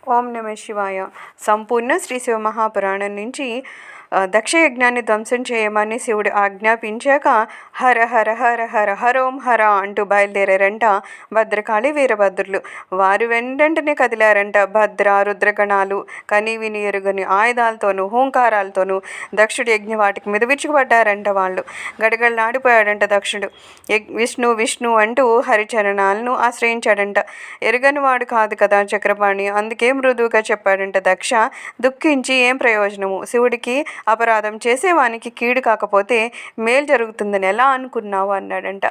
ఓం నమ శివాయ. సంపూర్ణ శ్రీ శివమహాపురాణం నుంచి దక్ష యజ్ఞాన్ని ధ్వంసం చేయమని శివుడు ఆజ్ఞాపించాక హర హర హర హర హరోం హర అంటూ బయలుదేరారంట భద్రకాళి వీరభద్రులు. వారు వెంటనే కదిలారంట. భద్ర రుద్రగణాలు కని విని ఎరుగని ఆయుధాలతోనూ హూంకారాలతోనూ దక్షుడి యజ్ఞవాటికి మీద విరుచుకుపడ్డారంట. వాళ్ళు గడగడలాడిపోయాడంట దక్షుడు. విష్ణు విష్ణు అంటూ హరిచరణాలను ఆశ్రయించాడంట. ఎరుగని వాడు కాదు కదా చక్రపాణి, అందుకే మృదువుగా చెప్పాడంట దక్ష. దుఃఖించి ఏం ప్రయోజనము? శివుడికి అపరాధం చేసేవానికి కీడు కాకపోతే మేలు జరుగుతుందని ఎలా అనుకున్నావు అన్నాడంట.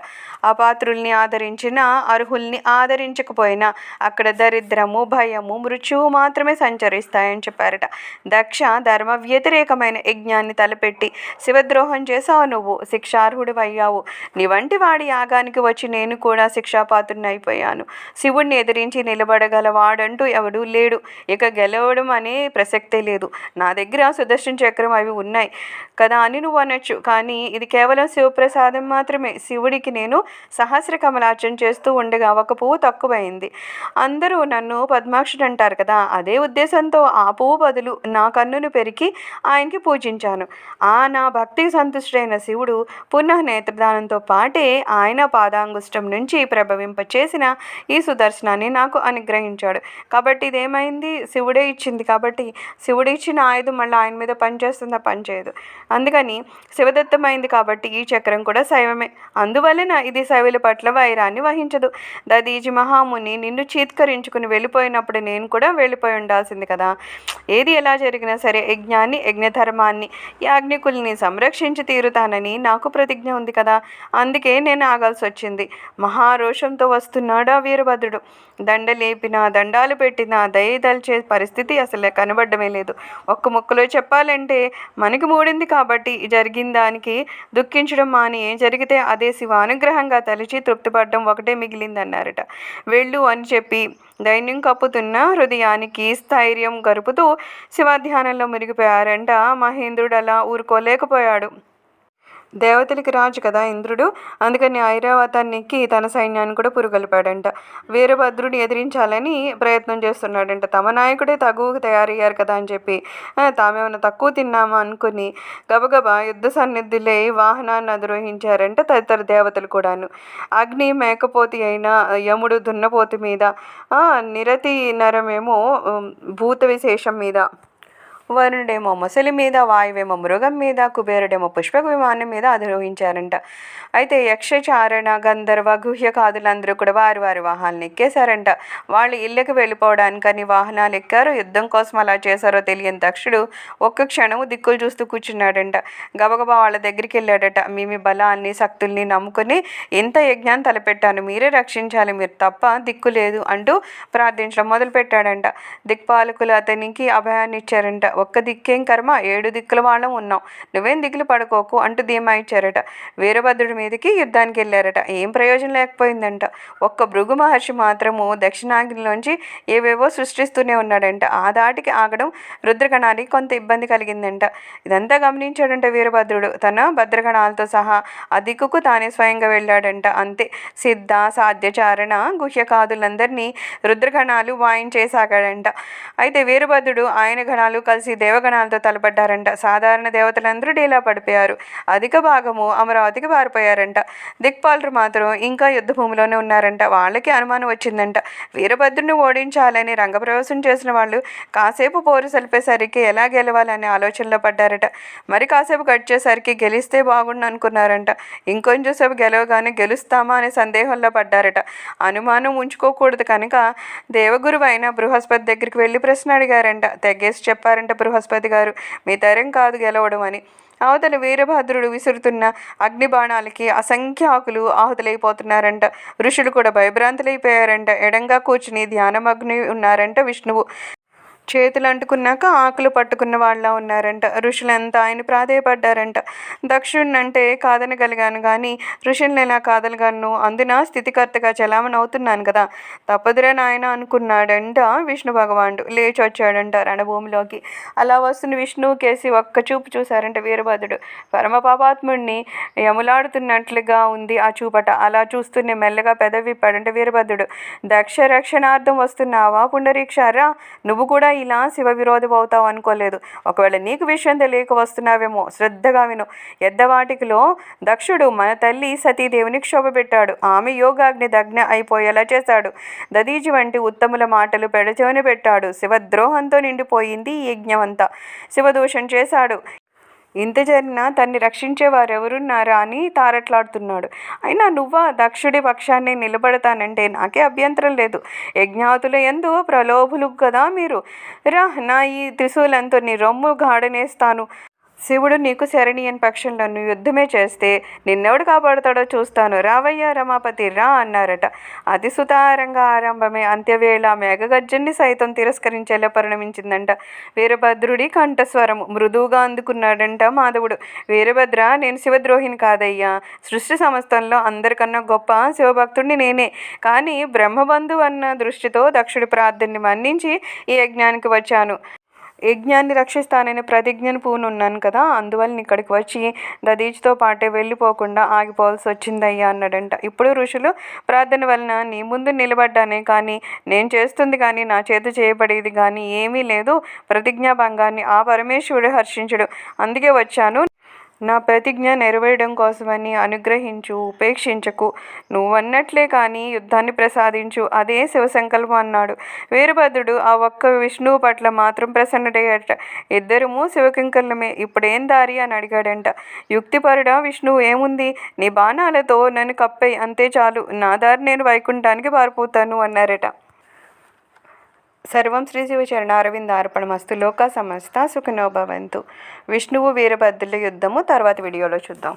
అపాత్రుల్ని ఆదరించిన అర్హుల్ని ఆదరించకపోయినా అక్కడ దరిద్రము భయము మృత్యువు మాత్రమే సంచరిస్తాయని చెప్పారట. దక్ష ధర్మ వ్యతిరేకమైన యజ్ఞాన్ని తలపెట్టి శివద్రోహం చేశావు, నువ్వు శిక్షార్హుడు అయ్యావు. నీ వంటి వాడి యాగానికి వచ్చి నేను కూడా శిక్షాపాత్రుని అయిపోయాను. శివుణ్ణి ఎదిరించి నిలబడగలవాడంటూ ఎవడూ లేడు. ఇక గెలవడం అనే ప్రసక్తే లేదు. నా దగ్గర సుదర్శన చక్రం అవి ఉన్నాయి కదా అని నువ్వు అనొచ్చు, కానీ ఇది కేవలం శివప్రసాదం మాత్రమే. శివుడికి నేను సహస్ర కమలార్చన చేస్తూ ఉండగా ఒక పువ్వు తక్కువైంది. అందరూ నన్ను పద్మాక్షుడు అంటారు కదా, అదే ఉద్దేశంతో ఆ పువ్వు బదులు నా కన్నును పెరికి ఆయనకి పూజించాను. నా భక్తికి సంతుష్టుడైన శివుడు పునః నేత్రదానంతో పాటే ఆయన పాదాంగుష్టం నుంచి ప్రభవింపచేసిన ఈ సుదర్శనాన్ని నాకు అనుగ్రహించాడు. కాబట్టి ఇదేమైంది? శివుడే ఇచ్చింది కాబట్టి శివుడు ఇచ్చిన ఆయుధం మళ్ళీ ఆయన మీద పనిచేస్తుందా? పనిచేయదు. అందుకని శివదత్తమైంది కాబట్టి ఈ చక్రం కూడా శైవమే. అందువలన ఇది శైవుల పట్ల వైరాన్ని వహించదు. దదీజి మహాముని నిన్ను చీత్కరించుకుని వెళ్ళిపోయినప్పుడు నేను కూడా వెళ్ళిపోయి ఉండాల్సింది కదా. ఏది ఎలా జరిగినా సరే యజ్ఞాన్ని యజ్ఞధర్మాన్ని యాజ్ఞికుల్ని సంరక్షించి తీరుతానని నాకు ప్రతిజ్ఞ ఉంది కదా. అందుకే నేను ఆగాల్సి వచ్చింది. మహారోషంతో వస్తున్నాడు ఆ వీరభద్రుడు. దండలేపినా దండాలు పెట్టినా దయదల్చే పరిస్థితి అసలు కనబడమే లేదు. ఒక్క ముక్కలో చెప్పాలంటే మనకి మూడింది కాబట్టి జరిగిన దానికి దుఃఖించడం మాని ఏం జరిగితే అదే శివ అనుగ్రహంగా తలిచి తృప్తిపడడం ఒకటే మిగిలిందన్నారట. వెళ్ళు అని చెప్పి దైన్యం కప్పుతున్న హృదయానికి స్థైర్యం గరుపుతూ శివాధ్యానంలో మునిగిపోయారంట. మహేంద్రుడు అలా ఊరుకోలేకపోయాడు. దేవతలకి రాజు కదా ఇంద్రుడు, అందుకని ఐరావతాన్ని ఎక్కి తన సైన్యాన్ని కూడా పురుగొల్పాడంట. వీరభద్రుడిని ఎదిరించాలని ప్రయత్నం చేస్తున్నాడంట. తమ నాయకుడే తగువకు తయారయ్యారు కదా అని చెప్పి తామేమైనా తక్కువ తిన్నామా అనుకుని గబగబా యుద్ధ సన్నిధులై వాహనాన్ని అధిరోహించారంట తదితర దేవతలు కూడాను. అగ్ని మేకపోతి అయిన యముడు దున్నపోతు మీద, నిరతి నరమేమో భూత విశేషం మీద, వరుణుడేమో మొసలి మీద, వాయువేమో మృగం మీద, కుబేరుడేమో పుష్పక విమానం మీద అధిరోహించారంట. అయితే యక్షచారణ గంధర్వ గుహ్యకాదులందరూ కూడా వారి వారి వాహనాలను ఎక్కేశారంట. వాళ్ళు ఇళ్ళకి వెళ్ళిపోవడానికని వాహనాలు ఎక్కారు. యుద్ధం కోసం అలా చేశారో తెలియని దక్షుడు ఒక్క క్షణము దిక్కులు చూస్తూ కూర్చున్నాడంట. గబగబా వాళ్ళ దగ్గరికి వెళ్ళాడట. మీ బలాన్ని శక్తుల్ని నమ్ముకొని ఇంత యజ్ఞాన్ని తలపెట్టాను, మీరే రక్షించాలి, మీరు తప్ప దిక్కు లేదు అంటూ ప్రార్థించడం మొదలుపెట్టాడంట. దిక్పాలకులు అతనికి అభయాన్ని ఇచ్చారంట. ఒక్క దిక్కేం కర్మ, 7 దిక్కుల వాళ్ళం ఉన్నాం, నువ్వేం దిగులు పడుకోకు అంటూ ధీమా ఇచ్చారట. వీరభద్రుడి మీదకి యుద్ధానికి వెళ్ళారట. ఏం ప్రయోజనం లేకపోయిందంట. ఒక్క భృగు మహర్షి మాత్రము దక్షిణాగ్నిలోంచి ఏవేవో సృష్టిస్తూనే ఉన్నాడంట. ఆ దాటికి ఆగడం రుద్రగణానికి కొంత ఇబ్బంది కలిగిందంట. ఇదంతా గమనించాడంట వీరభద్రుడు. తన భద్రగణాలతో సహా ఆ దిక్కుకు తానే స్వయంగా వెళ్ళాడంట. అంతే, సిద్ధ సాధ్యచారణ గుహ్యకాదులందరినీ రుద్రగణాలు వాయించేసాగాడంట. అయితే వీరభద్రుడు ఆయన గణాలు కలిసి దేవగణాలతో తలపడ్డారంట. సాధారణ దేవతలందరూ డీలా పడిపోయారు. అధిక భాగము అమరావతికి పారిపోయారంట. దిక్పాలరు మాత్రం ఇంకా యుద్ధ భూమిలోనే ఉన్నారంట. వాళ్ళకి అనుమానం వచ్చిందంట. వీరభద్రుని ఓడించాలని రంగప్రవేశం చేసిన వాళ్ళు కాసేపు పోరు సలిపేసరికి ఎలా గెలవాలనే ఆలోచనలో పడ్డారట. మరి కాసేపు గడిచేసరికి గెలిస్తే బాగుండు అనుకున్నారంట. ఇంకొంచెం సేపు గెలవగానే గెలుస్తామా అనే సందేహంలో పడ్డారట. అనుమానం ఉంచుకోకూడదు కనుక దేవగురువు అయిన బృహస్పతి దగ్గరికి వెళ్ళి ప్రశ్న అడిగారంట. తెగేసి చెప్పారంట బృహస్పతి గారు, మీ ధైర్యం కాదు గెలవడం అని. అవతల వీరభద్రుడు విసురుతున్న అగ్నిబాణాలకి అసంఖ్యాకులు ఆహుతులైపోతున్నారంట. ఋషులు కూడా భయభ్రాంతులైపోయారంట. ఎడంగా కూర్చుని ధ్యానమగ్ని ఉన్నారంట విష్ణువు. చేతులు అంటుకున్నాక ఆకులు పట్టుకున్న వాళ్ళ ఉన్నారంట. ఋషులంతా ఆయన ప్రాధేయపడ్డారంట. దక్షుడినంటే కాదనగలిగాను కానీ ఋషుల్ని ఎలా కాదనగలను? అందున స్థితికర్తగా చలామణి అవుతున్నాను కదా, తప్పదురా నాయన అనుకున్నాడంట విష్ణు భగవానుడు. లేచి వచ్చాడంట రణభూమిలోకి. అలా వస్తున్న విష్ణువు కేసి ఒక్క చూపు చూశారంట వీరభద్రుడు. పరమ పాపాత్ముడిని యములాడుతున్నట్లుగా ఉంది ఆ చూపట. అలా చూస్తూనే మెల్లగా పెదవి విప్పాడంట వీరభద్రుడు. దక్ష రక్షణార్థం వస్తున్నావా పుండరీక్షారా? నువ్వు కూడా ఇలా శివ విరోధం అవుతావు అనుకోలేదు. ఒకవేళ నీకు విషయం తెలియక వస్తున్నావేమో. శ్రద్ధగా విను. ఎద్దవాటికిలో దక్షుడు మన తల్లి సతీదేవిని క్షోభపెట్టాడు. ఆమె యోగాగ్ని దగ్న అయిపోయేలా చేశాడు. దదీజి వంటి ఉత్తముల మాటలు పెడచెవిన పెట్టాడు. శివద్రోహంతో నిండిపోయింది ఈ యజ్ఞమంతా. శివదూషణ చేశాడు. ఇంత జరిగినా తన్ని రక్షించేవారెవరున్నారా అని తారట్లాడుతున్నాడు. అయినా నువ్వా దక్షుడి పక్షాన్ని నిలబడతానంటే నాకే అభ్యంతరం లేదు. యజ్ఞాతుల యందు ప్రలోభులు కదా మీరు. రా, నా ఈ త్రిశూలంతో నీ రొమ్ము గాడనేస్తాను. శివుడు నీకు శరణీయని పక్షంలో నువ్వు యుద్ధమే చేస్తే నిన్నెవడు కాపాడుతాడో చూస్తాను. రావయ్యా రమాపతి రా అన్నారట. అతి సుతారంగా ఆరంభమే అంత్యవేళ మేఘగర్జన్ని సైతం తిరస్కరించేలా పరిణమించిందంట వీరభద్రుడి కంఠస్వరము. మృదువుగా అందుకున్నాడంట మాధవుడు. వీరభద్ర, నేను శివద్రోహిని కాదయ్యా. సృష్టి సమస్తంలో అందరికన్నా గొప్ప శివభక్తుడిని నేనే. కానీ బ్రహ్మబంధు అన్న దృష్టితో దక్షుడి ప్రార్థనని మన్నించి ఈ యజ్ఞానికి వచ్చాను. యజ్ఞాన్ని రక్షిస్తానని ప్రతిజ్ఞను పూనున్నాను కదా, అందువల్ల ఇక్కడికి వచ్చి దదీజితో పాటే వెళ్ళిపోకుండా ఆగిపోవాల్సి వచ్చిందయ్యా అన్నాడంట. ఇప్పుడు ఋషులు ప్రార్థన వలన నీ ముందు నిలబడ్డానే కానీ నేను చేస్తుంది కానీ నా చేత చేయబడేది కానీ ఏమీ లేదు. ప్రతిజ్ఞాభంగాన్ని ఆ పరమేశ్వరుడు హర్షించడు. అందుకే వచ్చాను. నా ప్రతిజ్ఞ నెరవేరడం కోసమని అనుగ్రహించు, ఉపేక్షించకు. నువ్వన్నట్లే కానీ యుద్ధాన్ని ప్రసాదించు. అదే శివసంకల్పం అన్నాడు. వీరభద్రుడు ఆ ఒక్క విష్ణువు పట్ల మాత్రం ప్రసన్నుడయ్యాడట. ఇద్దరము శివకింకర్లమే. ఇప్పుడేం దారి అని అడిగాడంట. యుక్తిపరుడా విష్ణువు, ఏముంది, నీ బాణాలతో నన్ను కప్పేయి, అంతే చాలు. నా దారి నేను వైకుంఠానికి పారిపోతాను అన్నారట. సర్వం శ్రీ శివచరణారవిందార్పణమస్తు. లోకా సమస్త సుఖినో భవంతు. విష్ణువు వీరభద్రుల యుద్ధము తర్వాత వీడియోలో చూద్దాం.